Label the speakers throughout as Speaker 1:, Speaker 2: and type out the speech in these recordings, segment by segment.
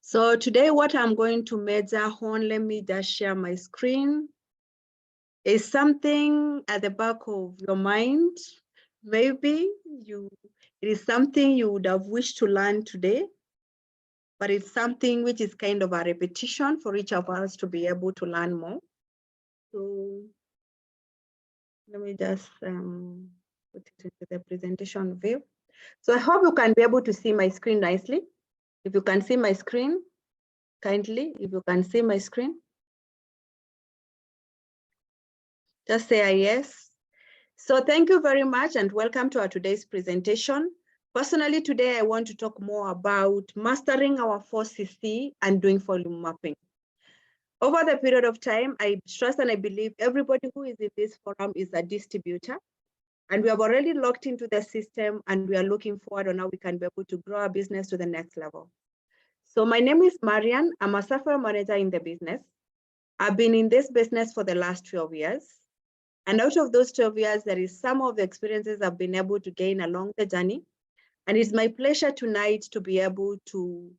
Speaker 1: So today what I'm going to measure on, let me just share my screen, is something at the back of your mind. Maybe it is something you would have wished to learn today, but it's something which is kind of a repetition for each of us to be able to learn more. So let me just put it into the presentation view. So I hope you can be able to see my screen nicely. If you can see my screen, kindly, if you can see my screen, just say a yes. So thank you very much and welcome to our today's presentation. Personally, today I want to talk more about mastering our 4CC and doing volume mapping. Over the period of time, I trust and I believe everybody who is in this forum is a distributor. And we have already locked into the system and we are looking forward on how we can be able to grow our business to the next level. So my name is Marian. I'm a Sapphire manager in the business. I've been in this business for the last 12 years. And out of those 12 years, there is some of the experiences I've been able to gain along the journey. And it's my pleasure tonight to be able to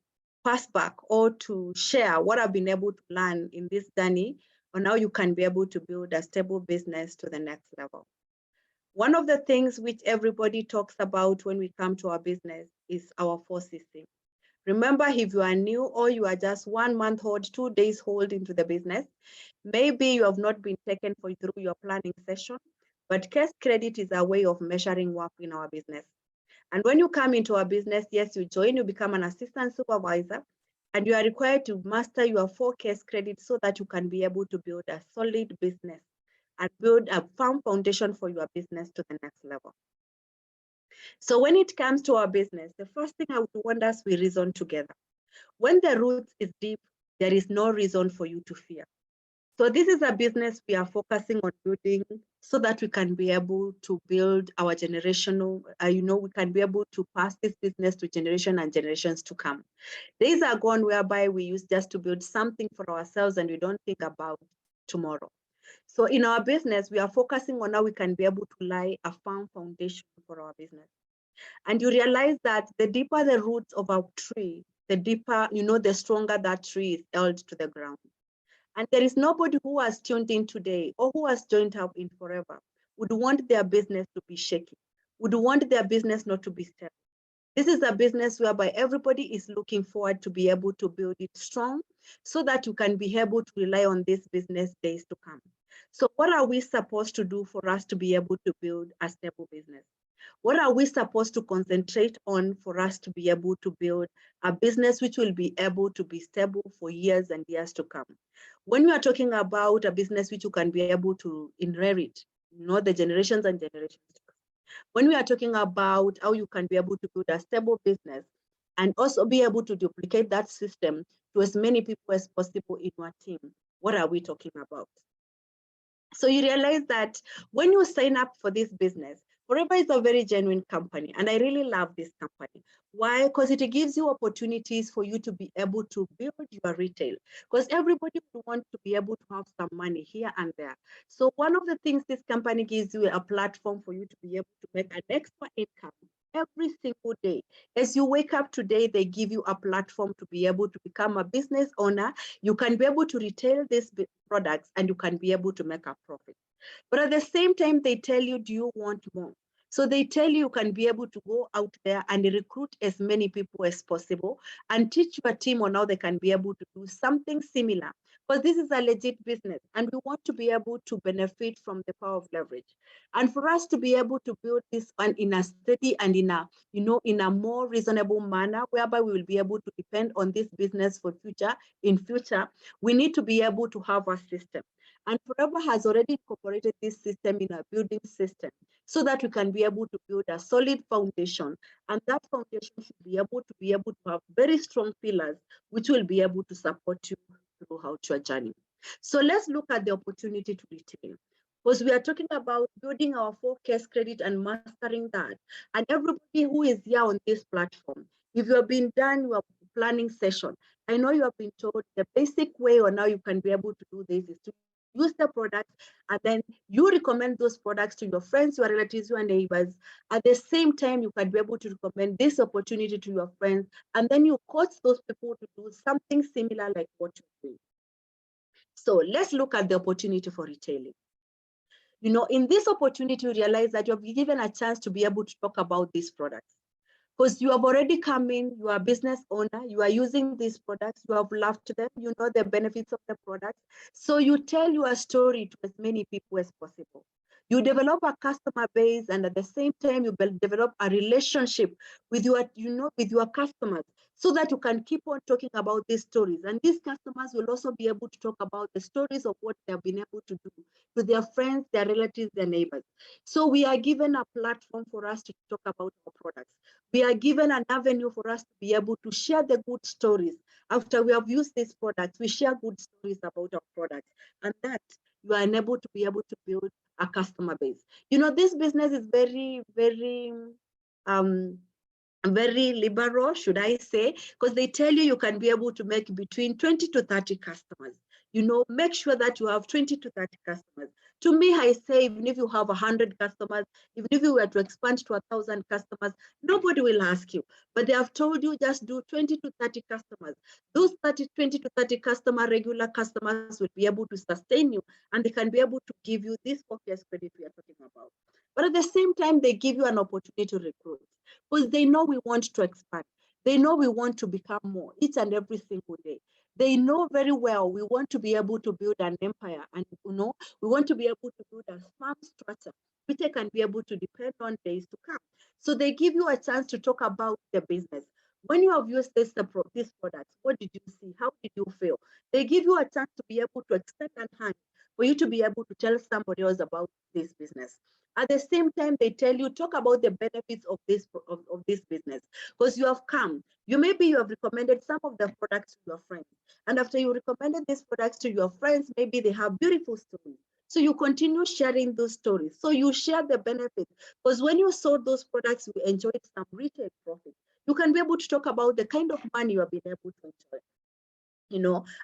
Speaker 1: pass back or to share what I've been able to learn in this journey on how you can be able to build a stable business to the next level. One of the things which everybody talks about when we come to our business is our 4CC. Remember, if you are new or you are just 1 month old, 2 days old into the business, maybe you have not been taken through your planning session, but case credit is a way of measuring work in our business. And when you come into our business, yes, you join, you become an assistant supervisor, and you are required to master your 4 case credits so that you can be able to build a solid business and build a firm foundation for your business to the next level. So when it comes to our business, the first thing I would want us we reason together. When the roots is deep, there is no reason for you to fear. So this is a business we are focusing on building so that we can be able to build our generational, we can be able to pass this business to generation and generations to come. Days are gone whereby we used just to build something for ourselves and we don't think about tomorrow. So in our business, we are focusing on how we can be able to lay a firm foundation for our business. And you realize that the deeper the roots of our tree, the deeper, the stronger that tree is held to the ground. And there is nobody who has tuned in today or who has joined up in forever would want their business to be shaky, would want their business not to be stable. This is a business whereby everybody is looking forward to be able to build it strong so that you can be able to rely on this business days to come. So what are we supposed to do for us to be able to build a stable business? What are we supposed to concentrate on for us to be able to build a business which will be able to be stable for years and years to come? When we are talking about a business which you can be able to inherit, the generations and generations. When we are talking about how you can be able to build a stable business and also be able to duplicate that system to as many people as possible in your team, what are we talking about? So you realize that when you sign up for this business, Forever is a very genuine company, and I really love this company. Why? Because it gives you opportunities for you to be able to build your retail. Because everybody would want to be able to have some money here and there. So one of the things this company gives you a platform for you to be able to make an extra income every single day. As you wake up today, they give you a platform to be able to become a business owner. You can be able to retail these products and you can be able to make a profit. But at the same time, they tell you, do you want more? So they tell you can be able to go out there and recruit as many people as possible and teach your team on how they can be able to do something similar. Because this is a legit business and we want to be able to benefit from the power of leverage. And for us to be able to build this one in a steady and in a more reasonable manner, whereby we will be able to depend on this business for in future, we need to be able to have a system. And Forever has already incorporated this system in a building system so that we can be able to build a solid foundation. And that foundation should be able to have very strong pillars, which will be able to support you throughout your journey. So let's look at the opportunity to retail. Because we are talking about building our 4 case credit and mastering that. And everybody who is here on this platform, if you have been done your planning session, I know you have been told the basic way on how you can be able to do this is to use the products, and then you recommend those products to your friends, your relatives, your neighbors. At the same time, you can be able to recommend this opportunity to your friends, and then you coach those people to do something similar like what you're doing. So let's look at the opportunity for retailing. In this opportunity, you realize that you'll be given a chance to be able to talk about these products. Because you have already come in, you are a business owner, you are using these products, you have loved them, you know the benefits of the products. So you tell your story to as many people as possible. You develop a customer base, and at the same time, you develop a relationship with your customers, so that you can keep on talking about these stories. And these customers will also be able to talk about the stories of what they've been able to do to their friends, their relatives, their neighbors. So we are given a platform for us to talk about our products. We are given an avenue for us to be able to share the good stories. After we have used these products, we share good stories about our products, and that you are enabled to be able to build a customer base. This business is very, very liberal, should I say, because they tell you can be able to make between 20 to 30 customers. Make sure that you have 20 to 30 customers. To me, I say, even if you have 100 customers, even if you were to expand to 1,000 customers, nobody will ask you. But they have told you just do 20 to 30 customers. Those 20 to 30 regular customers will be able to sustain you, and they can be able to give you this obvious credit we are talking about. But at the same time, they give you an opportunity to recruit, because they know we want to expand. They know we want to become more each and every single day. They know very well we want to be able to build an empire, and we want to be able to build a firm structure which they can be able to depend on days to come. So they give you a chance to talk about the business. When you have used these products, what did you see? How did you feel? They give you a chance to be able to extend a hand for you to be able to tell somebody else about this business. At the same time, they tell you, talk about the benefits of this business, because you have come. You have recommended some of the products to your friends. And after you recommended these products to your friends, maybe they have beautiful stories. So you continue sharing those stories. So you share the benefits, because when you sold those products, you enjoyed some retail profit. You can be able to talk about the kind of money you have been able to enjoy.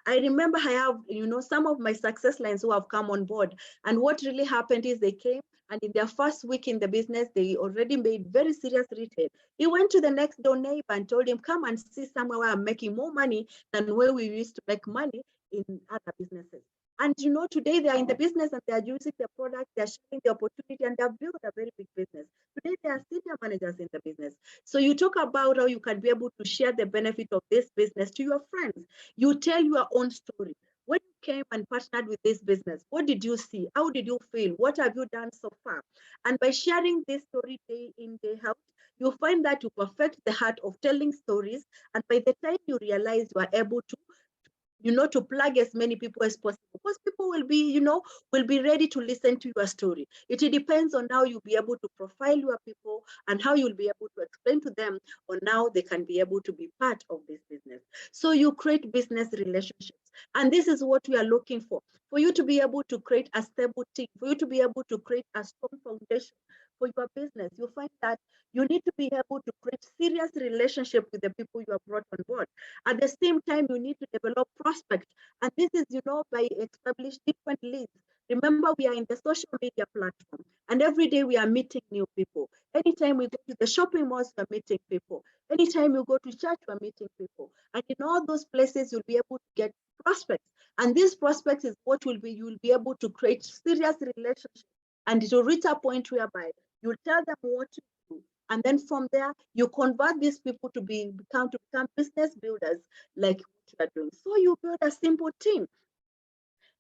Speaker 1: I remember I have, some of my success lines who have come on board. And what really happened is they came, and in their first week in the business, they already made very serious retail. He went to the next door neighbor and told him, come and see somewhere where I'm making more money than where we used to make money in other businesses. And today they are in the business and they are using the product, they're sharing the opportunity, and they've built a very big business. Today they are senior managers in the business. So you talk about how you can be able to share the benefit of this business to your friends. You tell your own story. When you came and partnered with this business, what did you see? How did you feel? What have you done so far? And by sharing this story day in, day out, you'll find that you perfect the art of telling stories. And by the time you realize you are able to plug as many people as possible, because people will be ready to listen to your story. It depends on how you'll be able to profile your people and how you'll be able to explain to them on how they can be able to be part of this business. So you create business relationships. And this is what we are looking for you to be able to create a stable team, for you to be able to create a strong foundation for your business. You find that you need to be able to create serious relationship with the people you have brought on board. At the same time, you need to develop prospects. And this is, by establishing different leads. Remember, we are in the social media platform, and every day we are meeting new people. Anytime we go to the shopping malls, we're meeting people. Anytime you go to church, we're meeting people. And in all those places, you'll be able to get prospects. And these prospects is what you will be able to create serious relationships. And it will reach a point whereby you'll tell them what to do. And then from there, you convert these people to become business builders like what you are doing. So you build a simple team.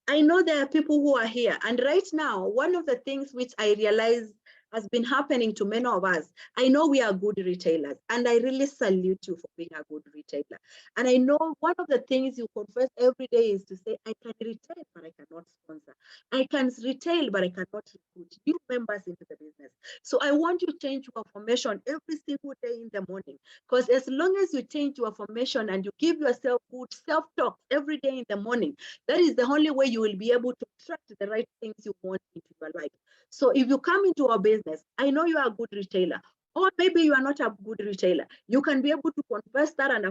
Speaker 1: I know there are people who are here. And right now, one of the things which I realize has been happening to many of us, I know we are good retailers, and I really salute you for being a good retailer. And I know one of the things you confess every day is to say, I can retail, but I cannot sponsor. I can retail, but I cannot recruit new members into the business. So I want you to change your formation every single day in the morning, because as long as you change your formation and you give yourself good self-talk every day in the morning, that is the only way you will be able to attract the right things you want into your life. So if you come into our business, I know you are a good retailer. Or maybe you are not a good retailer. You can be able to confess that and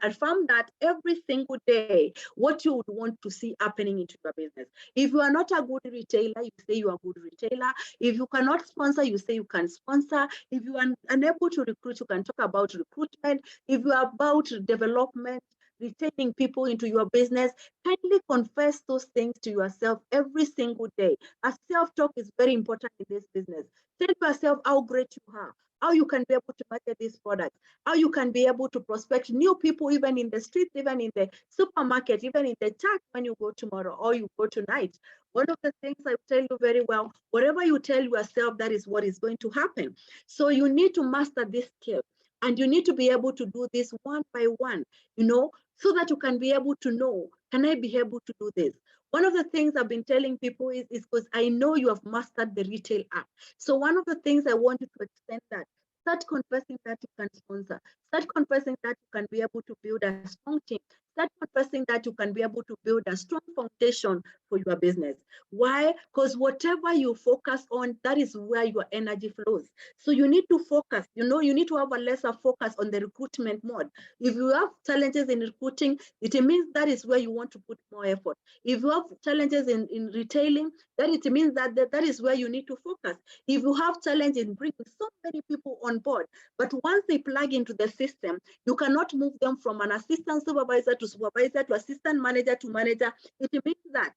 Speaker 1: affirm that every single day, what you would want to see happening into your business. If you are not a good retailer, you say you are a good retailer. If you cannot sponsor, you say you can sponsor. If you are unable to recruit, you can talk about recruitment. If you are about development, retaining people into your business, kindly confess those things to yourself every single day. As self-talk is very important in this business. Tell yourself how great you are, how you can be able to market these products, how you can be able to prospect new people, even in the streets, even in the supermarket, even in the church when you go tomorrow or you go tonight. One of the things I tell you very well, whatever you tell yourself, that is what is going to happen. So you need to master this skill. And you need to be able to do this one by one, so that you can be able to know, can I be able to do this? One of the things I've been telling people is because I know you have mastered the retail app. So one of the things I want you to extend that. Start confessing that you can sponsor. Start confessing that you can be able to build a strong team. Start confessing that you can be able to build a strong foundation for your business. Why? Because whatever you focus on, that is where your energy flows. So you need to focus. You need to have a lesser focus on the recruitment mode. If you have challenges in recruiting, it means that is where you want to put more effort. If you have challenges in retailing, then it means that is where you need to focus. If you have challenge in bringing so many people on board, but once they plug into the system, you cannot move them from an assistant supervisor to assistant manager to manager. It means that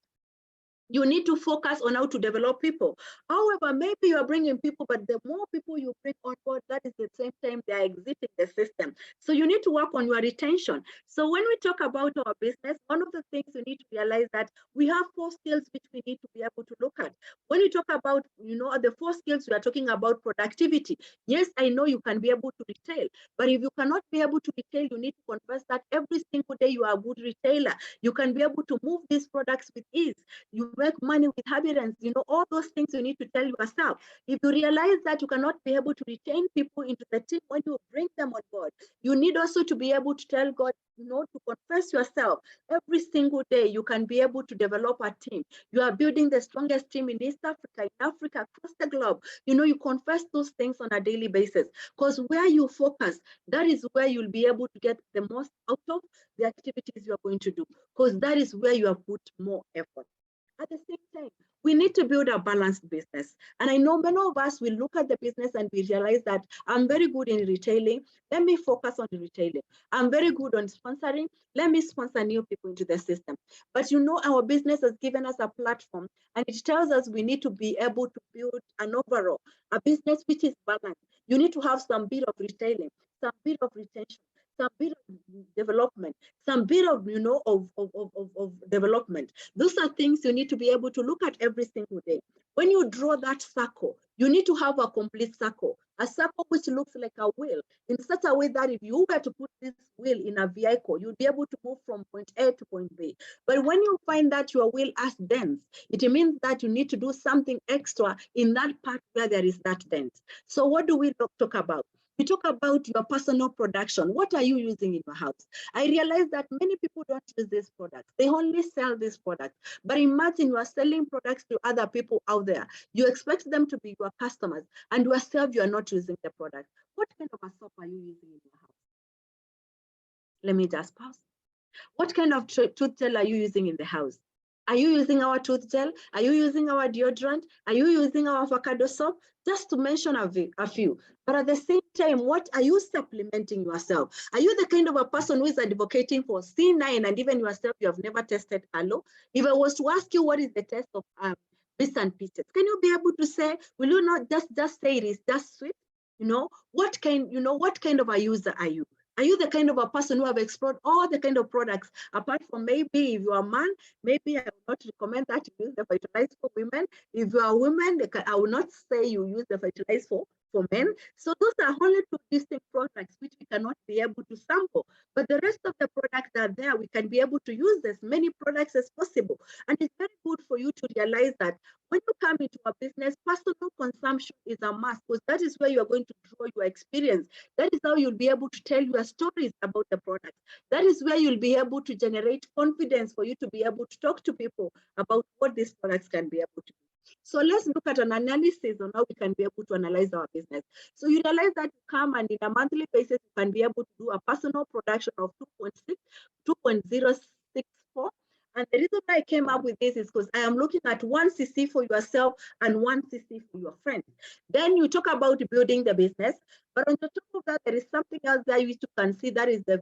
Speaker 1: you need to focus on how to develop people. However, maybe you are bringing people, but the more people you bring on board, that is the same time they are exiting the system. So you need to work on your retention. So when we talk about our business, one of the things you need to realize that we have 4 skills which we need to be able to look at. When you talk about, the 4 skills, we are talking about productivity. Yes, I know you can be able to retail, but if you cannot be able to retail, you need to confess that every single day you are a good retailer. You can be able to move these products with ease. You make money with habitants, all those things you need to tell yourself. If you realize that you cannot be able to retain people into the team when you bring them on board, you need also to be able to tell God, to confess yourself every single day. You can be able to develop a team. You are building the strongest team in East Africa, in Africa, across the globe. You confess those things on a daily basis, because where you focus, that is where you'll be able to get the most out of the activities you are going to do, because that is where you have put more effort. At the same time, we need to build a balanced business. And I know many of us will look at the business and we realize that I'm very good in retailing. Let me focus on the retailing. I'm very good on sponsoring. Let me sponsor new people into the system. But our business has given us a platform, and it tells us we need to be able to build an overall, a business which is balanced. You need to have some bit of retailing, some bit of retention, some bit of development, some bit of, of development. Those are things you need to be able to look at every single day. When you draw that circle, you need to have a complete circle, a circle which looks like a wheel, in such a way that if you were to put this wheel in a vehicle, you'll be able to move from point A to point B. But when you find that your wheel has dents, it means that you need to do something extra in that part where there is that dent. So what do we talk about? We talk about your personal production. What are you using in your house? I realize that many people don't use these products. They only sell these products. But imagine you are selling products to other people out there. You expect them to be your customers, and yourself, you are not using the product. What kind of a soap are you using in your house? Let me just pause. What kind of tooth gel are you using in the house? Are you using our tooth gel? Are you using our deodorant? Are you using our avocado soap? Just to mention a few. But at the same time, what are you supplementing yourself? Are you the kind of a person who is advocating for C9, and even yourself, you have never tested aloe? If I was to ask you what is the test of bits and pieces, can you be able to say, will you not just say it is just sweet? What kind of a user are you? Are you the kind of a person who have explored all the kind of products, apart from maybe if you are a man, maybe I would not recommend that you use the fertilizer for women. If you are a woman, I will not say you use the fertilizer for men. So those are only 2 distinct products which we cannot be able to sample. But the rest of the products are there. We can be able to use as many products as possible. And it's very good for you to realize that when you come into a business, personal consumption is a must, because that is where you are going to draw your experience. That is how you'll be able to tell your stories about the product. That is where you'll be able to generate confidence for you to be able to talk to people about what these products can be able to do. So let's look at an analysis on how we can be able to analyze our business. So you realize that you come and in a monthly basis, you can be able to do a personal production of 2.064. And the reason why I came up with this is because I am looking at 1 cc for yourself and 1 cc for your friend. Then you talk about building the business, but on the top of that, there is something else that you can see, that is the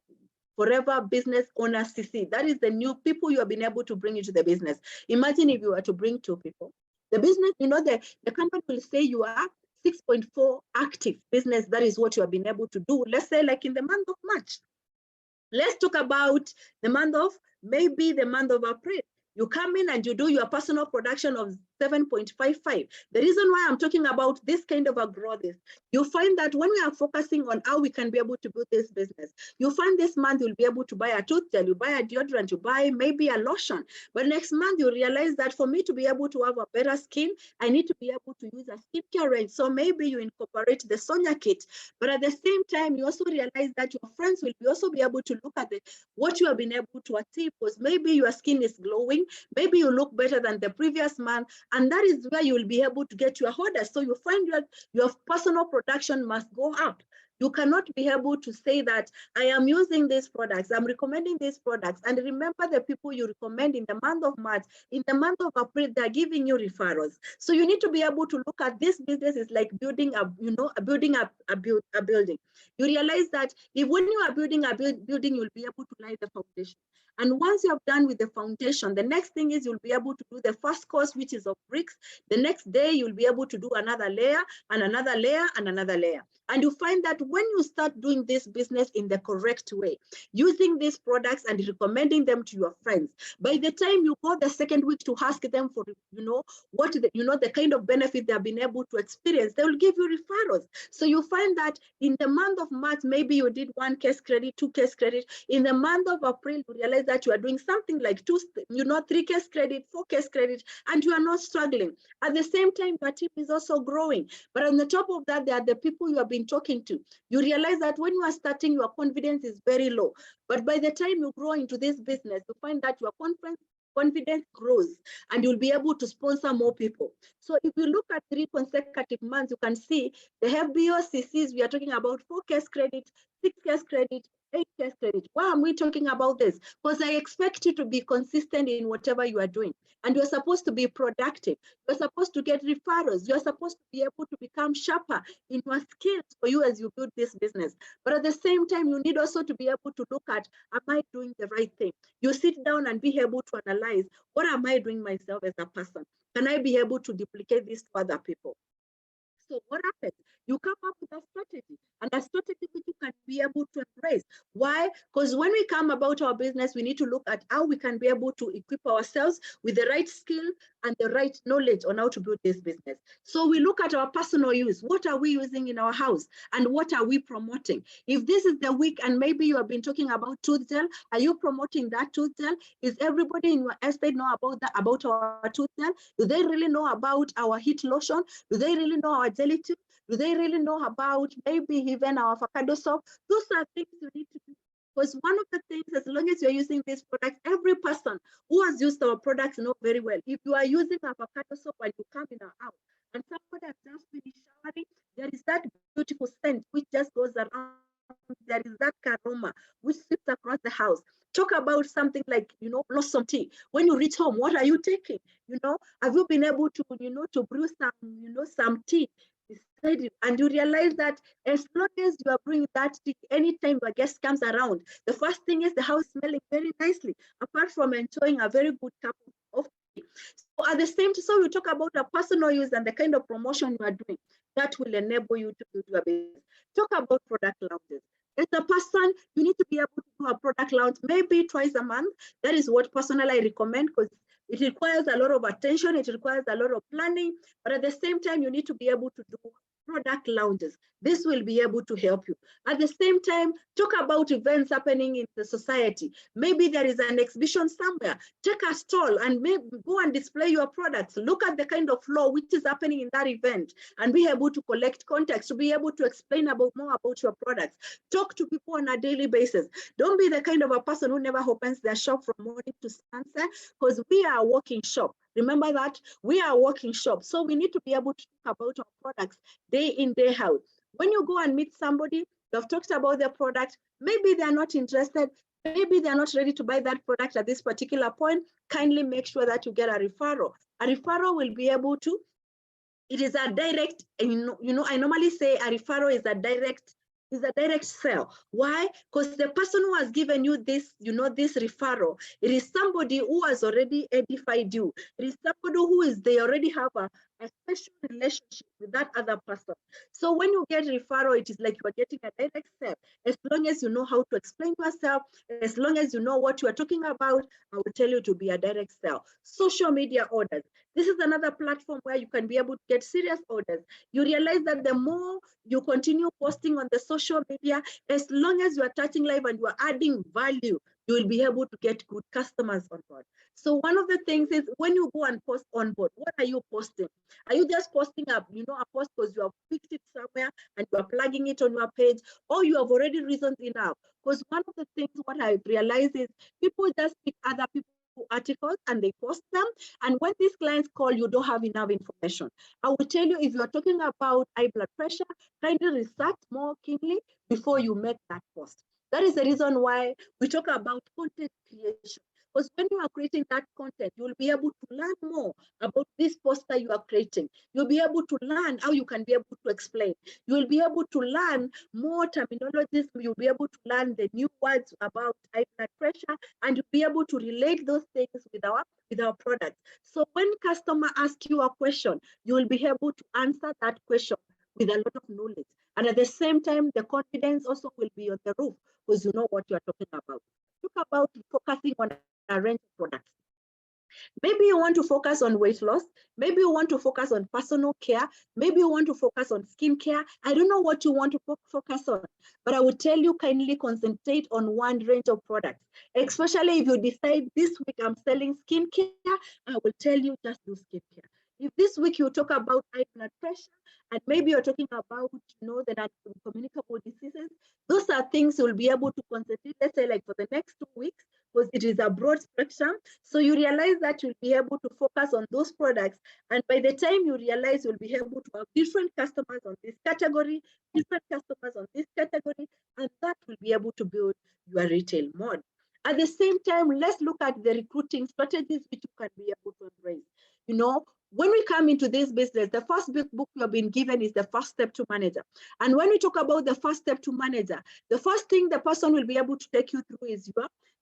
Speaker 1: forever business owner cc. That is the new people you have been able to bring into the business. Imagine if you were to bring 2 people. The business, the company will say you are 6.4 active business. That is what you have been able to do. Let's say like in the month of March. Let's talk about the month of April. You come in and you do your personal production of 7.55. The reason why I'm talking about this kind of a growth is you find that when we are focusing on how we can be able to build this business, you find this month you'll be able to buy a toothgel, you buy a deodorant, you buy maybe a lotion. But next month you realize that for me to be able to have a better skin, I need to be able to use a skincare range. So maybe you incorporate the Sonia kit. But at the same time, you also realize that your friends will also be able to look at what you have been able to achieve, because maybe your skin is glowing, maybe you look better than the previous month, and that is where you will be able to get your orders. So you find that your personal production must go up. You cannot be able to say that I am using these products, I'm recommending these products. And remember the people you recommend in the month of March, in the month of April, they're giving you referrals. So you need to be able to look at this business is like building a building. You realize that if when you are building a building, you'll be able to lay the foundation. And once you have done with the foundation, the next thing is you'll be able to do the first course, which is of bricks. The next day, you'll be able to do another layer and another layer and another layer. And you find that when you start doing this business in the correct way, using these products and recommending them to your friends, by the time you go the second week to ask them for, the kind of benefit they have been able to experience, they will give you referrals. So you find that in the month of March, maybe you did 1 case credit, 2 case credit. In the month of April, you realize that you are doing something like 3 case credit, 4 case credit, and you are not struggling. At the same time, your team is also growing. But on the top of that, there are the people you have been talking to. You realize that when you are starting, your confidence is very low. But by the time you grow into this business, you find that your confidence grows and you'll be able to sponsor more people. So if you look at 3 consecutive months, you can see the FBOCCs, we are talking about 4 case credit, 6 case credit, 8 case credit. Why am we talking about this? Because I expect you to be consistent in whatever you are doing. And you're supposed to be productive. You're supposed to get referrals. You're supposed to be able to become sharper in your skills for you as you build this business. But at the same time, you need also to be able to look at, am I doing the right thing? You sit down and be able to analyze, what am I doing myself as a person? Can I be able to duplicate this to other people? So what happens? You come up with a strategy, and a strategy which you can be able to embrace. Why? Because when we come about our business, we need to look at how we can be able to equip ourselves with the right skill and the right knowledge on how to build this business. So we look at our personal use. What are we using in our house? And what are we promoting? If this is the week and maybe you have been talking about tooth gel, are you promoting that tooth gel? Is everybody in your estate know about our tooth gel? Do they really know about our heat lotion? Do they really know our jelly tip? Do they really know about maybe even our avocado soap? Those are things you need to do. Because one of the things, as long as you're using these products, every person who has used our products know very well. If you are using avocado soap and you come in our house and somebody has just finished showering, there is that beautiful scent which just goes around. There is that aroma which sweeps across the house. Talk about something like, blossom tea. When you reach home, what are you taking? Have you been able to, to brew some tea? And you realize that as long as you are brewing that tea, anytime a guest comes around, the first thing is the house smelling very nicely, apart from enjoying a very good cup of tea. So at the same time, so we talk about a personal use and the kind of promotion you are doing that will enable you to do your business. Talk about product launches. As a person, you need to be able to do a product launch maybe twice a month. That is what personally I recommend, because it requires a lot of attention, it requires a lot of planning, but at the same time, you need to be able to do product launches. This will be able to help you. At the same time, talk about events happening in the society. Maybe there is an exhibition somewhere. Take a stall and maybe go and display your products. Look at the kind of flow which is happening in that event and be able to collect context, to be able to explain more about your products. Talk to people on a daily basis. Don't be the kind of a person who never opens their shop from morning to sunset, because we are a walking shop. Remember that we are a working shop, so we need to be able to talk about our products day in, day out. When you go and meet somebody, you have talked about their product, maybe they're not interested, maybe they're not ready to buy that product at this particular point, kindly make sure that you get a referral. A referral will be able to, it is a direct, and I normally say a referral is a direct sale. Why? Because the person who has given you this, this referral, it is somebody who has already edified you. It is somebody who is, they already have a special relationship with that other person. So when you get referral, it is like you are getting a direct sale. As long as you know how to explain yourself, as long as you know what you are talking about, I will tell you to be a direct sale. Social media orders. This is another platform where you can be able to get serious orders. You realize that the more you continue posting on the social media, as long as you are touching live and you are adding value, you will be able to get good customers on board. So one of the things is when you go and post on board, what are you posting? Are you just posting up, a post because you have picked it somewhere and you are plugging it on your page, or you have already reasoned enough? Because one of the things what I've realized is people just pick other people articles and they post them, and when these clients call, you don't have enough information. I will tell you, if you are talking about high blood pressure, kindly research more keenly before you make that post. That is the reason why we talk about content creation. Because when you are creating that content, you will be able to learn more about this poster you are creating. You'll be able to learn how you can be able to explain. You will be able to learn more terminologies. You'll be able to learn the new words about high blood pressure, and you'll be able to relate those things with our product. So when customer asks you a question, you will be able to answer that question with a lot of knowledge. And at the same time, the confidence also will be on the roof because you know what you are talking about. Talk about focusing on a range of products. Maybe you want to focus on weight loss. Maybe you want to focus on personal care. Maybe you want to focus on skincare. I don't know what you want to focus on, but I will tell you, kindly concentrate on one range of products. Especially if you decide this week I'm selling skincare, I will tell you just do skincare. If this week you talk about high blood pressure, and maybe you're talking about, the non-communicable diseases, those are things you'll be able to concentrate, let's say like for the next 2 weeks, because it is a broad spectrum. So you realize that you'll be able to focus on those products. And by the time you realize you'll be able to have different customers on this category, different customers on this category, and that will be able to build your retail model. At the same time, let's look at the recruiting strategies which you can be able to embrace. When we come into this business, the first big book you have been given is the first step to manager. And when we talk about the first step to manager, the first thing the person will be able to take you through is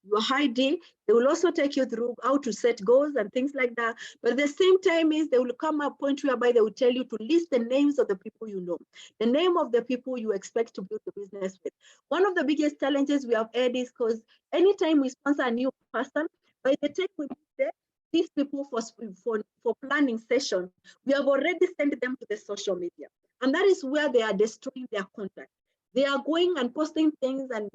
Speaker 1: your ID. They will also take you through how to set goals and things like that. But at the same time is they will come a point whereby they will tell you to list the names of the people you know, the name of the people you expect to build the business with. One of the biggest challenges we have had is because anytime we sponsor a new person, by the time we meet them, these people for planning session, we have already sent them to the social media. And that is where they are destroying their contact. They are going and posting things, and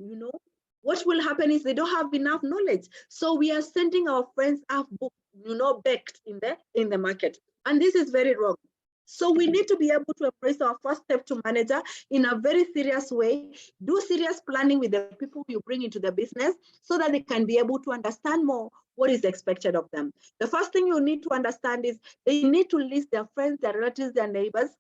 Speaker 1: what will happen is they don't have enough knowledge. So we are sending our friends half book, baked in the market. And this is very wrong. So we need to be able to embrace our first step to manager in a very serious way, do serious planning with the people you bring into the business so that they can be able to understand more what is expected of them. The first thing you need to understand is they need to list their friends, their relatives, their neighbors,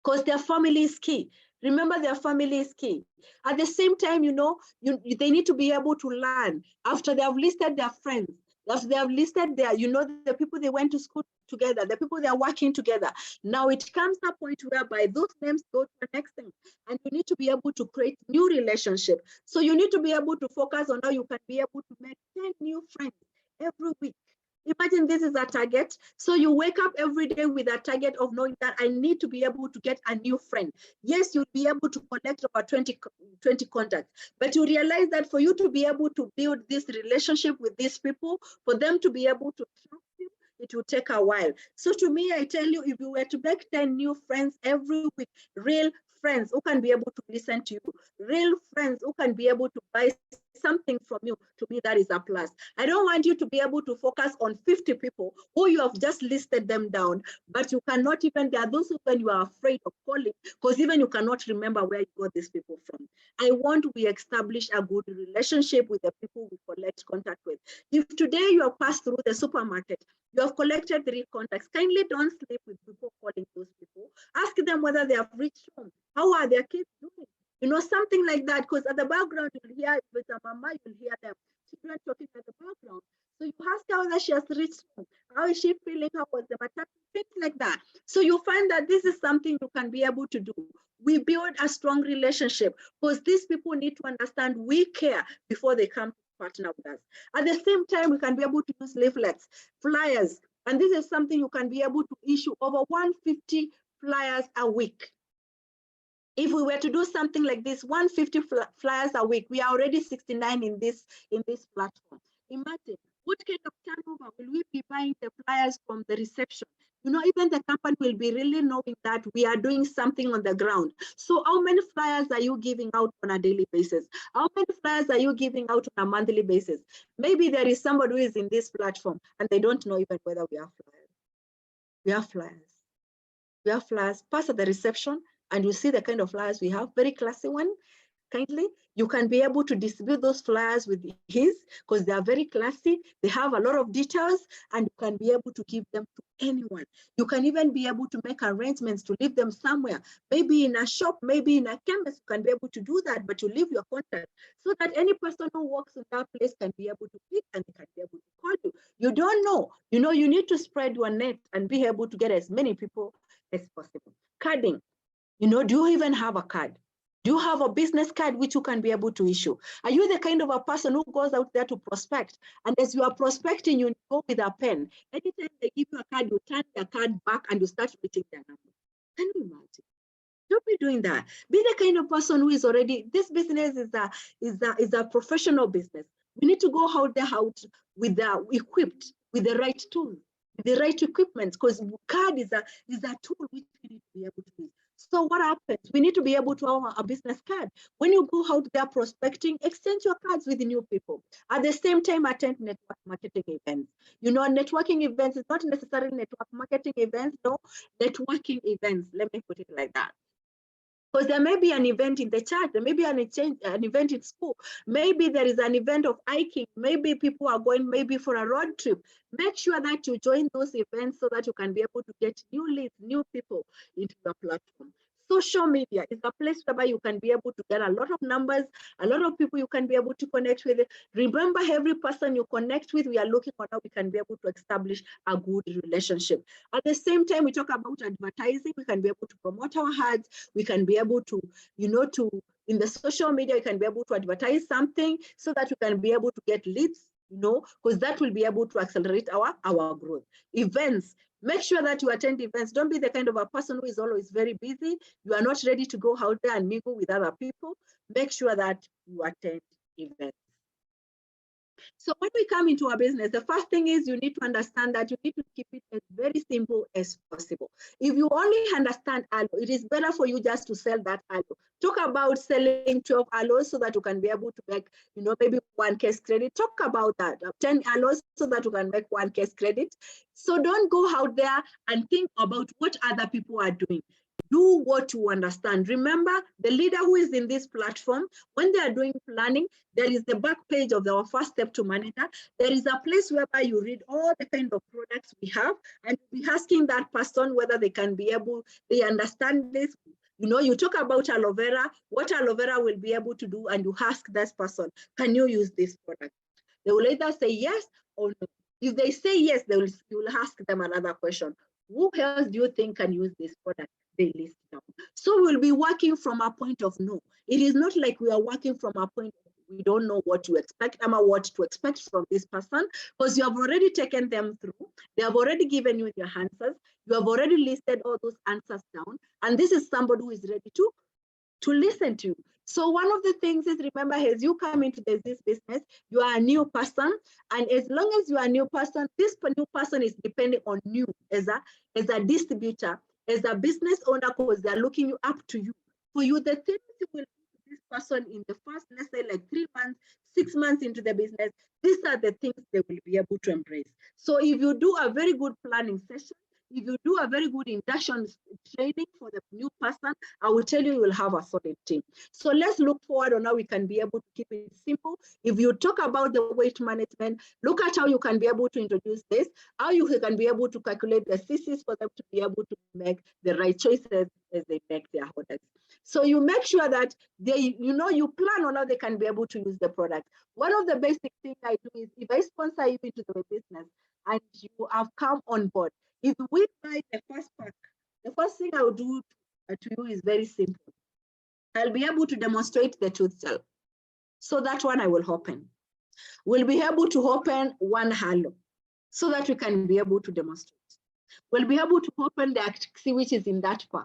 Speaker 1: because their family is key. Remember, their family is key. At the same time, they need to be able to learn after they have listed their friends. After they have listed the people they went to school together, the people they are working together. Now it comes to a point whereby those names go to the next thing, and you need to be able to create new relationships. So you need to be able to focus on how you can be able to make 10 new friends every week. Imagine this is a target. So you wake up every day with a target of knowing that I need to be able to get a new friend. Yes, you'll be able to connect over 20 contacts, but you realize that for you to be able to build this relationship with these people, for them to be able to trust you, it will take a while. So to me, I tell you, if you were to make 10 new friends every week, real friends who can be able to listen to you, real friends who can be able to buy something from you, to me, that is a plus. I don't want you to be able to focus on 50 people who you have just listed them down, but you cannot even, there are those when you are afraid of calling, because even you cannot remember where you got these people from. I want we establish a good relationship with the people we collect contact with. If today you have passed through the supermarket, you have collected 3 contacts, kindly don't sleep with people calling those people. Ask them whether they have reached home. How are their kids doing? You know, something like that, because at the background, you'll hear, if it's a mama, you'll hear them children talking at the background. So you ask her whether she has reached home. How is she feeling? How was the maternity? Things like that. So you find that this is something you can be able to do. We build a strong relationship, because these people need to understand we care before they come to partner with us. At the same time, we can be able to use leaflets, flyers, and this is something you can be able to issue over 150 flyers a week. If we were to do something like this, 150 flyers a week, we are already 69 in this platform. Imagine what kind of turnover will we be buying the flyers from the reception? You know, even the company will be really knowing that we are doing something on the ground. So how many flyers are you giving out on a daily basis? How many flyers are you giving out on a monthly basis? Maybe there is somebody who is in this platform and they don't know even whether we have flyers. We have flyers. We have flyers. Pass at the reception and you see the kind of flyers we have, very classy one. Kindly, you can be able to distribute those flyers with ease because they are very classy. They have a lot of details and you can be able to give them to anyone. You can even be able to make arrangements to leave them somewhere, maybe in a shop, maybe in a chemist. You can be able to do that, but you leave your contact so that any person who works in that place can be able to pick and they can be able to call you. You don't know, you know, you need to spread your net and be able to get as many people as possible. Carding, you know, do you even have a card? Do you have a business card which you can be able to issue? Are you the kind of a person who goes out there to prospect? And as you are prospecting, you go with a pen. Anytime they give you a card, you turn the card back and you start writing their number. Can you imagine? Don't be doing that. Be the kind of person who is already, this business is a professional business. We need to go out there with the equipped, with the right tools, with the right equipment, because card is a tool which we need to be able to use. So what happens? We need to be able to have a business card. When you go out there prospecting, exchange your cards with the new people. At the same time, attend network marketing events. You know, networking events is not necessarily network marketing events, no, networking events. Let me put it like that. Because there may be an event in the church, there may be an event in school, maybe there is an event of hiking, maybe people are going maybe for a road trip. Make sure that you join those events so that you can be able to get new leads, new people into your platform. Social media is a place where you can be able to get a lot of numbers, a lot of people you can be able to connect with. Remember, every person you connect with, we are looking for how we can be able to establish a good relationship. At the same time, we talk about advertising. We can be able to promote our ads. We can be able to, you know, in the social media, you can be able to advertise something so that you can be able to get leads, you know, because that will be able to accelerate our growth. Events. Make sure that you attend events. Don't be the kind of a person who is always very busy. You are not ready to go out there and mingle with other people. Make sure that you attend events. So when we come into our business, the first thing is you need to understand that you need to keep it as very simple as possible. If you only understand aloe, it is better for you just to sell that aloe. Talk about selling 12 aloes so that you can be able to make, you know, maybe 1 case credit. Talk about that, 10 aloes so that you can make 1 case credit. So don't go out there and think about what other people are doing. Do what you understand. Remember, the leader who is in this platform, when they are doing planning, there is the back page of our first step to manager. There is a place whereby you read all the kind of products we have and be asking that person whether they can be able, they understand this. You know, you talk about aloe vera, what aloe vera will be able to do, and you ask this person, can you use this product? They will either say yes or no. If they say yes, you will ask them another question. Who else do you think can use this product? They list down. So we'll be working from a point of no. It is not like we are working from a point of we don't know what to expect, what to expect from this person, because you have already taken them through. They have already given you your answers. You have already listed all those answers down. And this is somebody who is ready to listen to you. So one of the things is, remember, as you come into this business, you are a new person. And as long as you are a new person, this new person is depending on you as a distributor, as a business owner, because they're looking up to you. For you, the things you will this person in the first, let's say like 3 months, 6 months into the business, these are the things they will be able to embrace. So if you do a very good planning session, if you do a very good induction training for the new person, I will tell you, you will have a solid team. So let's look forward on how we can be able to keep it simple. If you talk about the weight management, look at how you can be able to introduce this, how you can be able to calculate the CCs for them to be able to make the right choices as they make their orders. So you make sure that they, you plan on how they can be able to use the product. One of the basic things I do is if I sponsor you into the business and you have come on board, if we buy the first pack, the first thing I will do to you is very simple. I'll be able to demonstrate the tooth gel. So that one I will open. We'll be able to open one halo so that we can be able to demonstrate. We'll be able to open the Active, which is in that pack.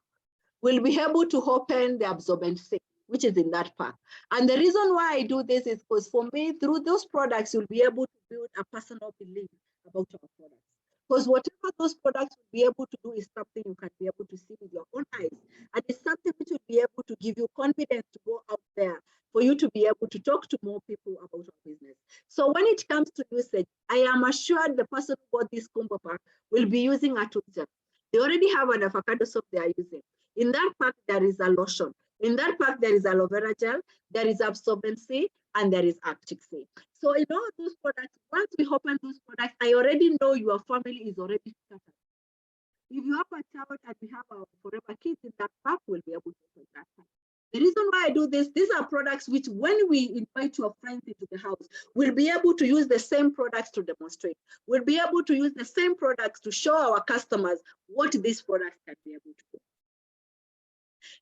Speaker 1: We'll be able to open the absorbent C, which is in that pack. And the reason why I do this is because for me, through those products, you'll be able to build a personal belief about our products. Because whatever those products will be able to do is something you can be able to see with your own eyes. And it's something which will be able to give you confidence to go out there for you to be able to talk to more people about your business. So when it comes to usage, I am assured the person who bought this combo pack will be using a tooth gel. They already have an avocado soap they are using. In that pack, there is a lotion. In that pack, there is aloe vera gel, there is absorbent C, and there is Arctic C. So in all those products, once we open those products, I already know your family is already started. If you have a child and we have our forever kids in that pack, we'll be able to open that pack. The reason why I do this, these are products which when we invite your friends into the house, we'll be able to use the same products to demonstrate. We'll be able to use the same products to show our customers what these products can be able to do.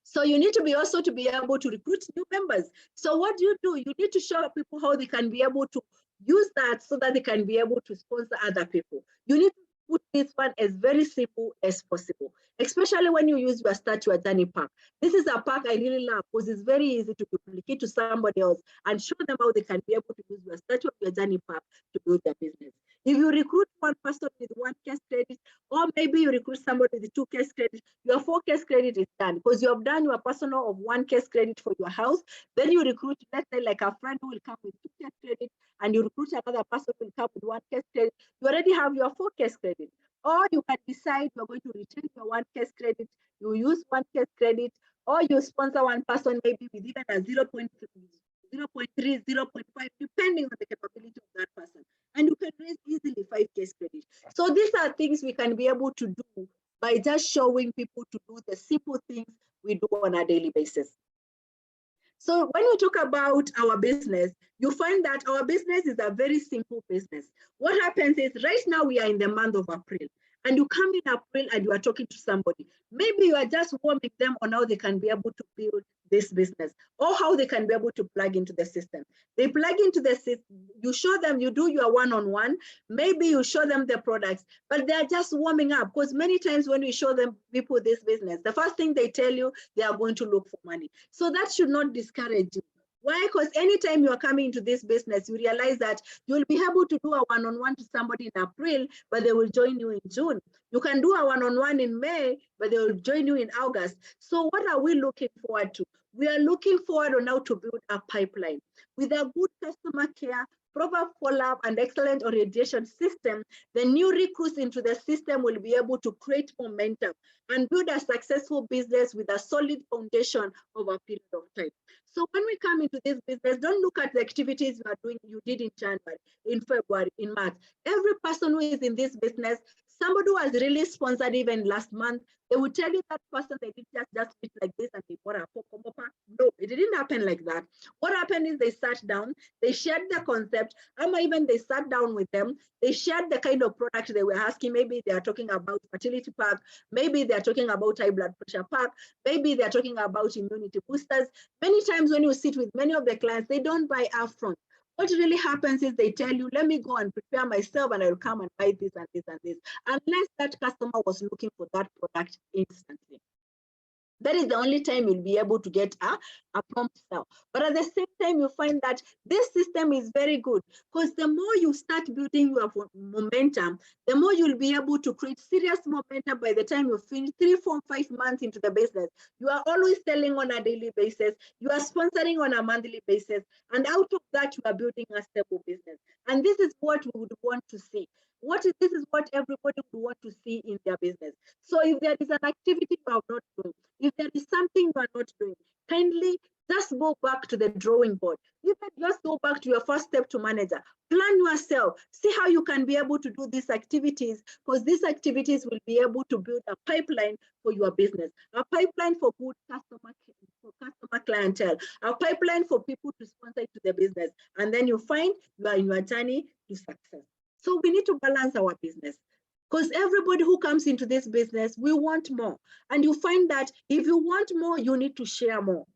Speaker 1: So you need to be also to be able to recruit new members. So what do? You need to show people how they can be able to use that so that they can be able to sponsor other people. You need to put this one as very simple as possible, especially when you use your Start Your Journey pack. This is a pack I really love because it's very easy to duplicate to somebody else and show them how they can be able to use your Start Your Journey pack to build their business. If you recruit one person with 1 case credit, or maybe you recruit somebody with 2 case credit, your 4 case credit is done because you have done your personal of 1 case credit for your house. Then you recruit, let's say like a friend who will come with 2 case credit, and you recruit another person who will come with 1 case credit. You already have your 4 case credit. Or you can decide you're going to retain your 1 case credit, you use 1 case credit, or you sponsor one person maybe with even a 0.3, 0.5, depending on the capability of that person. And you can raise easily 5 case credit. So these are things we can be able to do by just showing people to do the simple things we do on a daily basis. So when we talk about our business, you find that our business is a very simple business. What happens is right now we are in the month of April, and you come in April and you are talking to somebody. Maybe you are just warming them on how they can be able to build this business or how they can be able to plug into the system. They plug into the system, you show them, you do your one-on-one, maybe you show them the products, but they're just warming up because many times when we show them people this business, the first thing they tell you, they are going to look for money. So that should not discourage you. Why? Because anytime you are coming into this business, you realize that you'll be able to do a one-on-one to somebody in April, but they will join you in June. You can do a one-on-one in May, but they will join you in August. So what are we looking forward to? We are looking forward on how to build a pipeline with a good customer care, proper follow-up, and excellent orientation system. The new recruits into the system will be able to create momentum and build a successful business with a solid foundation over a period of time. So when we come into this business, don't look at the activities you are doing, you did in January, in February, in March. Every person who is in this business, somebody who has really sponsored even last month, they will tell you that person, they did just meet like this and they bought a combo pack. No, it didn't happen like that. What happened is they sat down, they shared the concept, or even they sat down with them, they shared the kind of product they were asking. Maybe they are talking about fertility pack, maybe they are talking about high blood pressure pack, maybe they are talking about immunity boosters. Many times when you sit with many of the clients, they don't buy upfront. What really happens is they tell you, let me go and prepare myself and I'll come and buy this and this and this, unless that customer was looking for that product instantly. That is the only time you'll be able to get a prompt sale. But at the same time, you find that this system is very good, because the more you start building your momentum, the more you'll be able to create serious momentum. By the time you finish 3, 4, 5 months into the business, you are always selling on a daily basis, you are sponsoring on a monthly basis, and out of that, you are building a stable business. And this is what we would want to see. This is what everybody would want to see in their business. So if there is an activity you are not doing, if there is something you are not doing, kindly just go back to the drawing board. Even just go back to your first step to manager. Plan yourself. See how you can be able to do these activities, because these activities will be able to build a pipeline for your business, a pipeline for good customer clientele, a pipeline for people to sponsor to the business. And then you find you are in your journey to success. So we need to balance our business, because everybody who comes into this business, we want more. And you find that if you want more, you need to share more.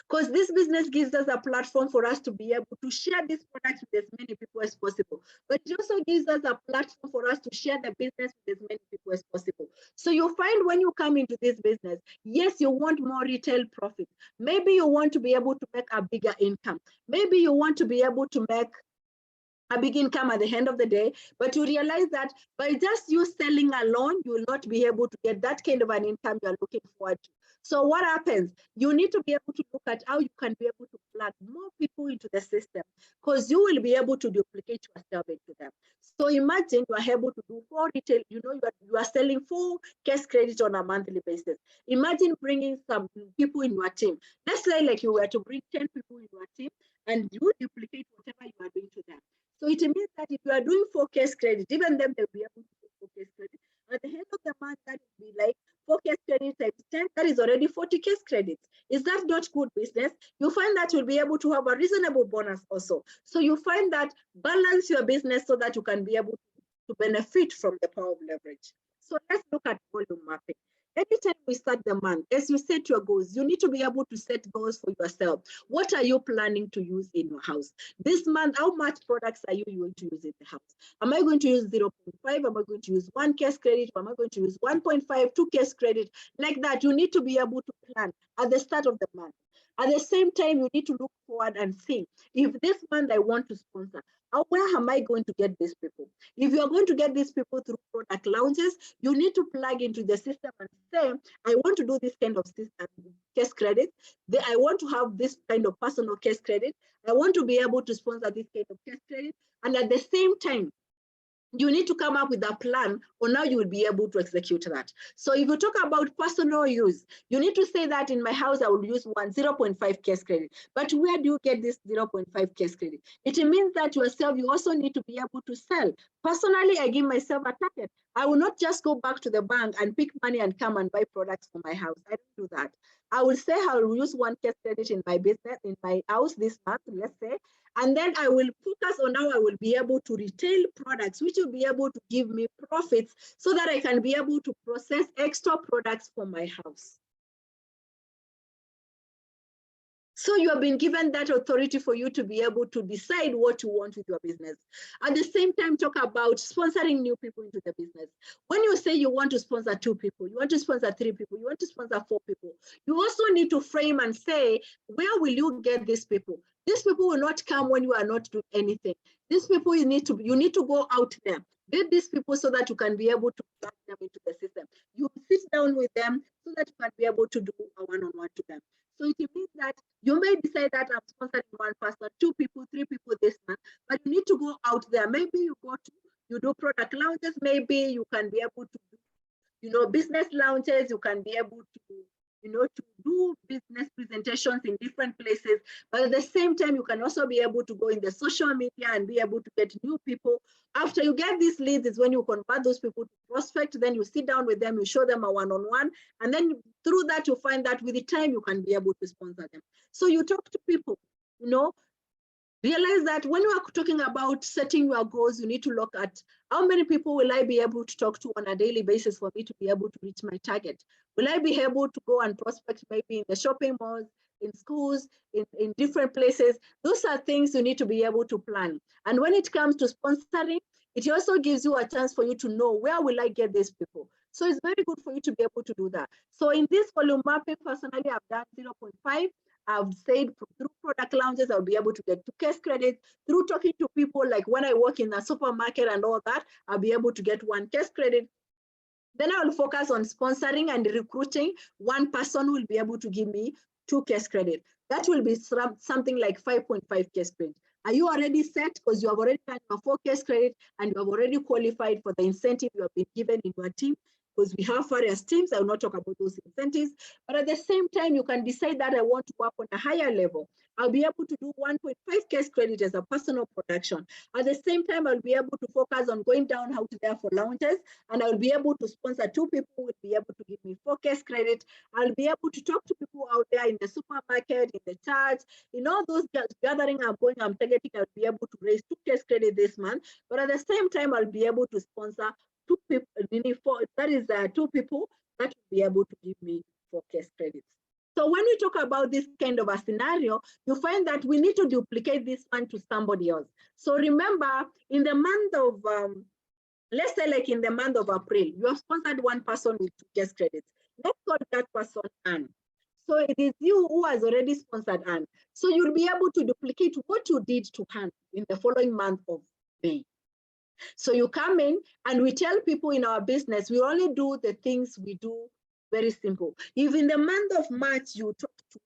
Speaker 1: Because this business gives us a platform for us to be able to share these products with as many people as possible. But it also gives us a platform for us to share the business with as many people as possible. So you find when you come into this business, yes, you want more retail profit. Maybe you want to be able to make a bigger income. Maybe you want to be able to make a big income at the end of the day, but you realize that by just you selling alone, you will not be able to get that kind of an income you're looking forward to. So what happens? You need to be able to look at how you can be able to plug more people into the system, because you will be able to duplicate yourself into them. So imagine you are able to do 4 retail, you are selling 4 cash credit on a monthly basis. Imagine bringing some people in your team. Let's say like you were to bring 10 people in your team, and you duplicate whatever you are doing to them. So it means that if you are doing 4 case credit, even them, they'll be able to do 4 case credit. At the end of the month, that will be like 4 case credit times 10, that is already 40 case credits. Is that not good business? You find that you'll be able to have a reasonable bonus also. So you find that balance your business so that you can be able to benefit from the power of leverage. So let's look at volume mapping. Anytime we start the month, as you set your goals, you need to be able to set goals for yourself. What are you planning to use in your house? This month, how much products are you going to use in the house? Am I going to use 0.5? Am I going to use 1 case credit? Am I going to use 1.5, 2 case credit? Like that, you need to be able to plan at the start of the month. At the same time, you need to look forward and think, if this month I want to sponsor, where am I going to get these people? If you're going to get these people through product launches, you need to plug into the system and say, I want to do this kind of system, case credit. I want to have this kind of personal case credit. I want to be able to sponsor this kind of case credit. And at the same time, you need to come up with a plan on how you will be able to execute that. So if you talk about personal use, you need to say that in my house, I will use 0.5 case credit. But where do you get this 0.5 case credit? It means that yourself, you also need to be able to sell. Personally, I give myself a target. I will not just go back to the bank and pick money and come and buy products for my house. I don't do that. I will say I will use 1 case credit in my business, in my house this month, let's say, and then I will focus on how I will be able to retail products, which will be able to give me profits so that I can be able to process extra products for my house. So you have been given that authority for you to be able to decide what you want with your business. At the same time, talk about sponsoring new people into the business. When you say you want to sponsor 2 people, you want to sponsor 3 people, you want to sponsor 4 people, you also need to frame and say, where will you get these people? These people will not come when you are not doing anything. These people, you need to go out there. Get these people so that you can be able to plug them into the system. You sit down with them so that you can be able to do a one-on-one to them. So it means that you may decide that I'm sponsoring 1 person, 2 people, 3 people this month, but you need to go out there. Maybe you do product launches. Maybe you can be able to do, business launches. You can be able to, to do business presentations in different places. But at the same time, you can also be able to go in the social media and be able to get new people. After you get these leads is when you convert those people to prospect. Then you sit down with them, you show them a one-on-one. And then through that, you find that with the time, you can be able to sponsor them. So you talk to people, realize that when you are talking about setting your goals, you need to look at how many people will I be able to talk to on a daily basis for me to be able to reach my target? Will I be able to go and prospect maybe in the shopping malls, in schools, in different places? Those are things you need to be able to plan. And when it comes to sponsoring, it also gives you a chance for you to know, where will I get these people? So it's very good for you to be able to do that. So in this volume mapping, personally, I've done 0.5. I've said through product launches, I'll be able to get 2 case credits. Through talking to people, like when I work in a supermarket and all that, I'll be able to get 1 case credit. Then I will focus on sponsoring and recruiting. 1 person will be able to give me 2 case credit. That will be something like 5.5 case credit. Are you already set? Because you have already done your 4 case credit and you have already qualified for the incentive you have been given in your team. Because we have various teams, I will not talk about those incentives. But at the same time, you can decide that I want to work on a higher level. I'll be able to do 1.5 case credit as a personal production. At the same time, I'll be able to focus on going down out there for launches, and I'll be able to sponsor 2 people who will be able to give me 4 case credit. I'll be able to talk to people out there in the supermarket, in the church, in all those gathering I'm targeting, I'll be able to raise 2 case credit this month. But at the same time, I'll be able to sponsor 2 people, meaning 4, that is 2 people that will be able to give me 4 case credits. So when we talk about this kind of a scenario, you find that we need to duplicate this one to somebody else. So remember, in the month of, let's say like in the month of April, you have sponsored 1 person with 2 case credits. Let's call that person Anne. So it is you who has already sponsored Anne. So you'll be able to duplicate what you did to Anne in the following month of May. So you come in and we tell people in our business, we only do the things we do very simple. If in the month of March, you talk to,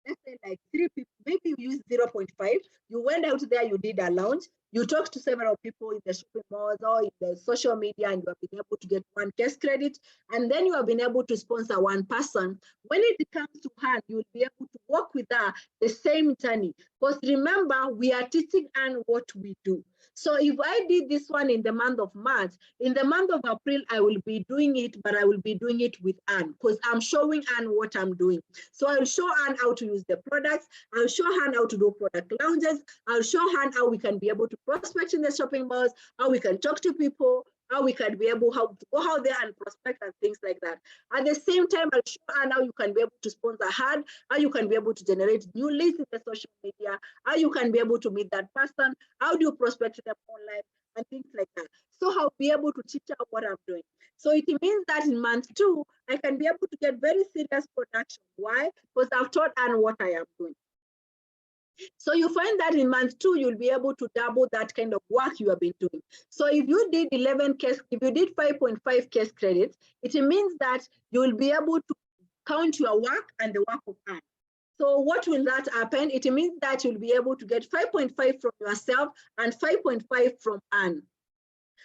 Speaker 1: let's say like 3 people, maybe you use 0.5, you went out there, you did a launch, you talked to several people in the shopping malls or in the social media, and you have been able to get 1 case credit, and then you have been able to sponsor 1 person. When it comes to her, you'll be able to work with her the same journey. Because remember, we are teaching Anne what we do. So if I did this one in the month of March, in the month of April, I will be doing it, but I will be doing it with Anne because I'm showing Anne what I'm doing. So I will show Anne how to use the products. I'll show Anne how to do product launches. I'll show Anne how we can be able to prospect in the shopping malls, how we can talk to people, how we can be able to go out there and prospect and things like that. At the same time, I'll show Anne how you can be able to sponsor ad, how you can be able to generate new leads in the social media, how you can be able to meet that person, how do you prospect them online, and things like that. So I'll be able to teach her what I'm doing. So it means that in month 2, I can be able to get very serious production. Why? Because I've taught Anne what I am doing. So you find that in month 2, you'll be able to double that kind of work you have been doing. So if you did 11 case, if you did 5.5 case credits, it means that you will be able to count your work and the work of Anne. So what will that happen? It means that you'll be able to get 5.5 from yourself and 5.5 from Anne.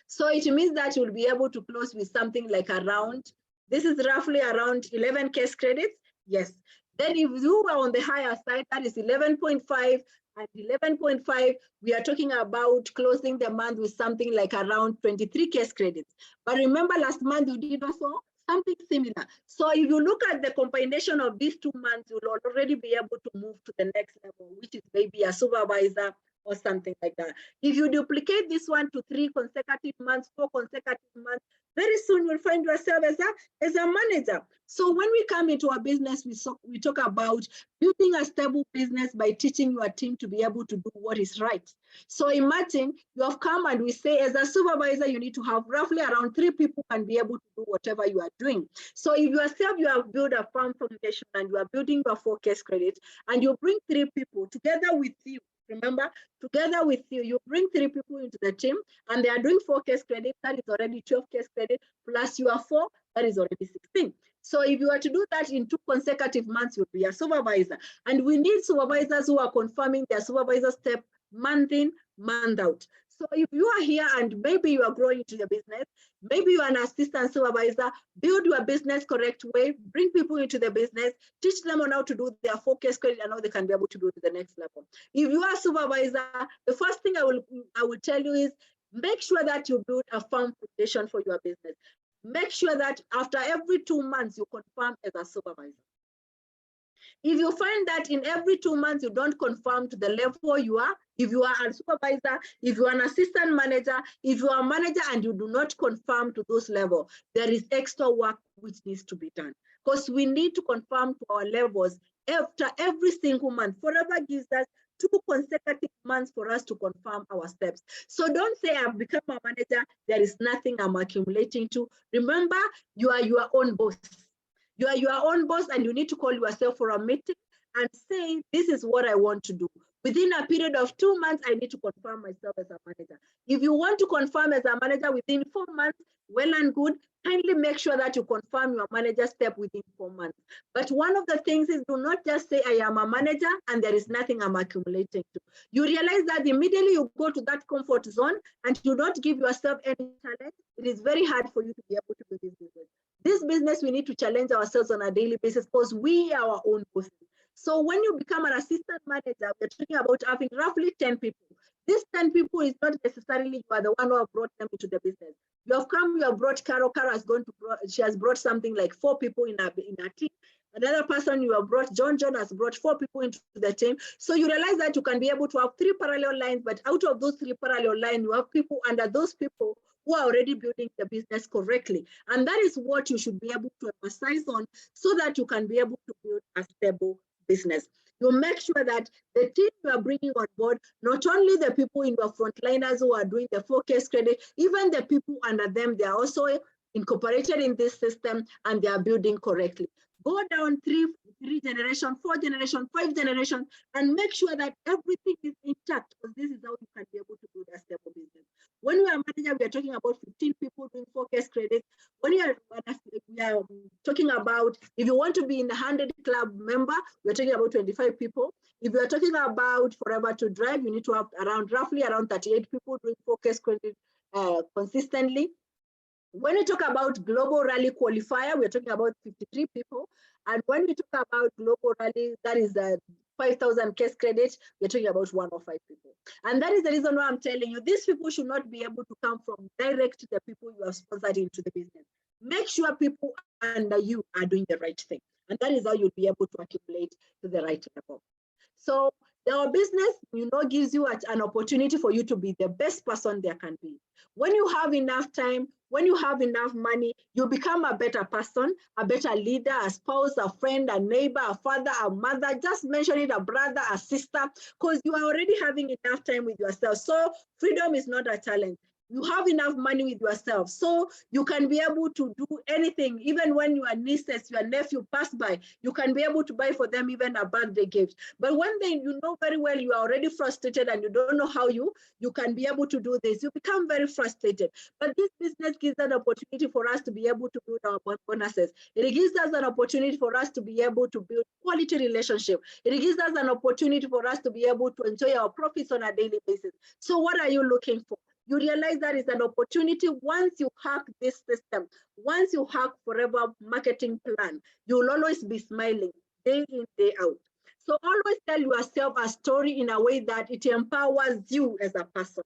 Speaker 1: So it means that you'll be able to close with something like around, this is roughly around 11 case credits. Yes. Then if you are on the higher side, that is 11.5 and 11.5, we are talking about closing the month with something like around 23 case credits. But remember last month you did also something similar. So if you look at the combination of these 2 months, you'll already be able to move to the next level, which is maybe a supervisor or something like that. If you duplicate this 1 to 3 consecutive months, 4 consecutive months, very soon you'll find yourself as a manager. So when we come into our business, we talk about building a stable business by teaching your team to be able to do what is right. So imagine you have come and we say, as a supervisor, you need to have roughly around 3 people and be able to do whatever you are doing. So if yourself, you have built a firm foundation and you are building your 4 case credit and you bring 3 people together with you, remember, together with you, you bring 3 people into the team and they are doing 4 case credit, that is already 12 case credit, plus your 4, that is already 16. So if you are to do that in 2 consecutive months, you'll be a supervisor. And we need supervisors who are confirming their supervisor step month in, month out. So if you are here and maybe you are growing into your business, maybe you are an assistant supervisor, build your business correct way, bring people into the business, teach them on how to do their 4 case credit and how they can be able to go to the next level. If you are a supervisor, the first thing I will tell you is make sure that you build a firm foundation for your business. Make sure that after every 2 months, you confirm as a supervisor. If you find that in every 2 months, you don't confirm to the level you are, if you are a supervisor, if you are an assistant manager, if you are a manager and you do not confirm to those levels, there is extra work which needs to be done. Because we need to confirm to our levels after every single month. Forever gives us 2 consecutive months for us to confirm our steps. So don't say I've become a manager, there is nothing I'm accumulating to. Remember, you are your own boss. You are your own boss, and you need to call yourself for a meeting and say, this is what I want to do. Within a period of 2 months, I need to confirm myself as a manager. If you want to confirm as a manager within 4 months, well and good. Kindly make sure that you confirm your manager step within 4 months. But one of the things is, do not just say I am a manager and there is nothing I'm accumulating to. You realize that immediately you go to that comfort zone and you don't give yourself any challenge, it is very hard for you to be able to do this business. This business, we need to challenge ourselves on a daily basis because we are our own bosses. So when you become an assistant manager, we're talking about having roughly 10 people. These 10 people is not necessarily you are the one who have brought them into the business. You have come, you have brought Carol. Carol has gone to, she has brought something like 4 people in her team. Another person you have brought, John has brought 4 people into the team. So you realize that you can be able to have 3 parallel lines, but out of those 3 parallel lines, you have people under those people who are already building the business correctly. And that is what you should be able to emphasize on so that you can be able to build a stable business. You make sure that the team you are bringing on board, not only the people in your frontliners who are doing the 4K credit, even the people under them, they are also incorporated in this system and they are building correctly. Go down 3 generations, 4 generations, 5 generations, and make sure that everything is intact, because this is how you can be able to build a stable business. When we are manager, we are talking about 15 people doing 4K credits. When we are talking about, if you want to be in the 100 club member, we're talking about 25 people. If you are talking about Forever to Drive, you need to have roughly around 38 people doing 4K credit consistently. When we talk about Global Rally Qualifier, we're talking about 53 people. And when we talk about Global Rally, that is 5,000 case credit, we're talking about 105 people. And that is the reason why I'm telling you, these people should not be able to come from direct to the people you have sponsored into the business. Make sure people under you are doing the right thing. And that is how you'll be able to accumulate to the right level. So our business, gives you an opportunity for you to be the best person there can be. When you have enough time, when you have enough money, you become a better person, a better leader, a spouse, a friend, a neighbor, a father, a mother, just mention it, a brother, a sister, because you are already having enough time with yourself. So freedom is not a challenge. You have enough money with yourself, so you can be able to do anything. Even when your nieces, your nephew pass by, you can be able to buy for them even a birthday gift. But when you know very well you are already frustrated and you don't know how you can be able to do this, you become very frustrated. But this business gives us an opportunity for us to be able to build our bonuses. It gives us an opportunity for us to be able to build quality relationship. It gives us an opportunity for us to be able to enjoy our profits on a daily basis. So what are you looking for? You realize that is an opportunity. Once you hack this system, once you hack Forever marketing plan, you will always be smiling day in, day out. So always tell yourself a story in a way that it empowers you as a person.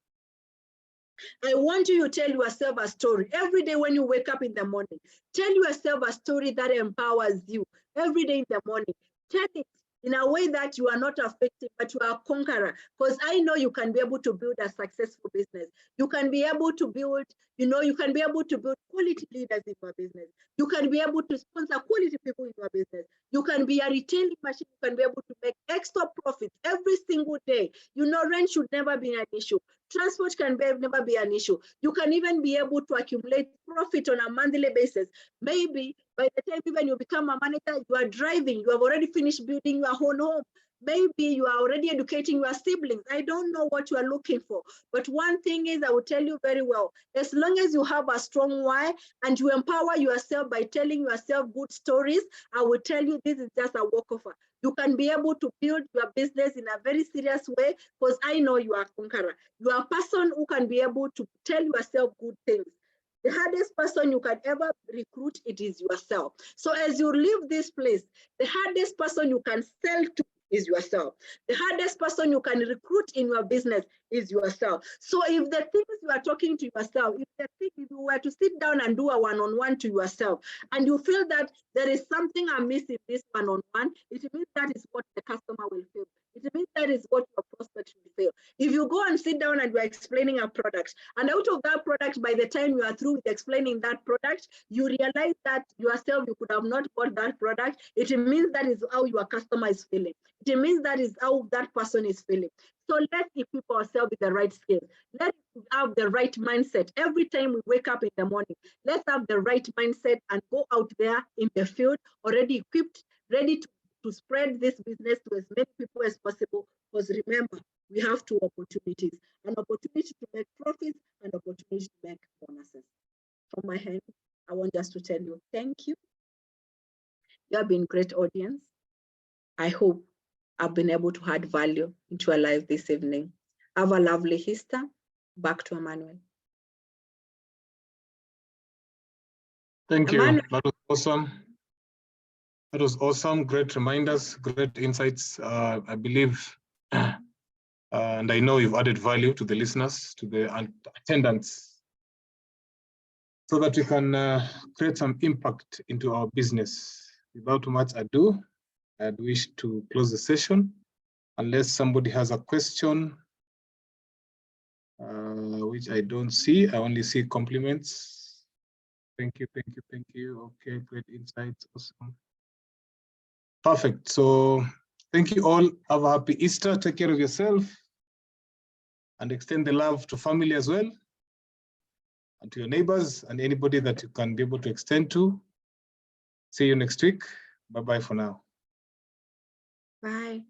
Speaker 1: I want you to tell yourself a story every day when you wake up in the morning. Tell yourself a story that empowers you every day in the morning. Tell it in a way that you are not a victim, but you are a conqueror. Because I know you can be able to build a successful business. You can be able to build, you can be able to build quality leaders in your business. You can be able to sponsor quality people in your business. You can be a retailing machine. You can be able to make extra profits every single day. Rent should never be an issue. Transport can never be an issue. You can even be able to accumulate profit on a monthly basis. Maybe by the time even you become a manager, you are driving, you have already finished building your own home. Maybe you are already educating your siblings. I don't know what you are looking for. But one thing is, I will tell you very well, as long as you have a strong why and you empower yourself by telling yourself good stories, I will tell you this is just a walkover. You can be able to build your business in a very serious way because I know you are a conqueror. You are a person who can be able to tell yourself good things. The hardest person you can ever recruit, it is yourself. So as you leave this place, the hardest person you can sell to is yourself. The hardest person you can recruit in your business is yourself. So if the things you are talking to yourself, if you were to sit down and do a one-on-one to yourself, and you feel that there is something amiss in this one-on-one, it means that is what the customer will feel. It means that is what your prospect should feel. If you go and sit down and you're explaining a product, and out of that product, by the time you are through with explaining that product, you realize that yourself, you could have not bought that product. It means that is how your customer is feeling. It means that is how that person is feeling. So let's equip ourselves with the right skills. Let's have the right mindset. Every time we wake up in the morning, let's have the right mindset and go out there in the field already equipped, ready to spread this business to as many people as possible. Because remember, we have two opportunities, an opportunity to make profits and opportunity to make bonuses. From my hand, I want just to tell you, thank you. You have been a great audience. I hope I've been able to add value into your life this evening. Have a lovely Easter. Back to Emmanuel.
Speaker 2: Thank you. That was awesome. That was awesome. Great reminders, great insights. I believe, and I know you've added value to the listeners, to the attendants, so that we can create some impact into our business. Without much ado, I'd wish to close the session, unless somebody has a question, which I don't see. I only see compliments. Thank you, thank you, thank you. Okay, great insights, awesome. Perfect. So thank you all. Have a happy Easter. Take care of yourself and extend the love to family as well, and to your neighbors and anybody that you can be able to extend to. See you next week. Bye-bye for now.
Speaker 1: Bye.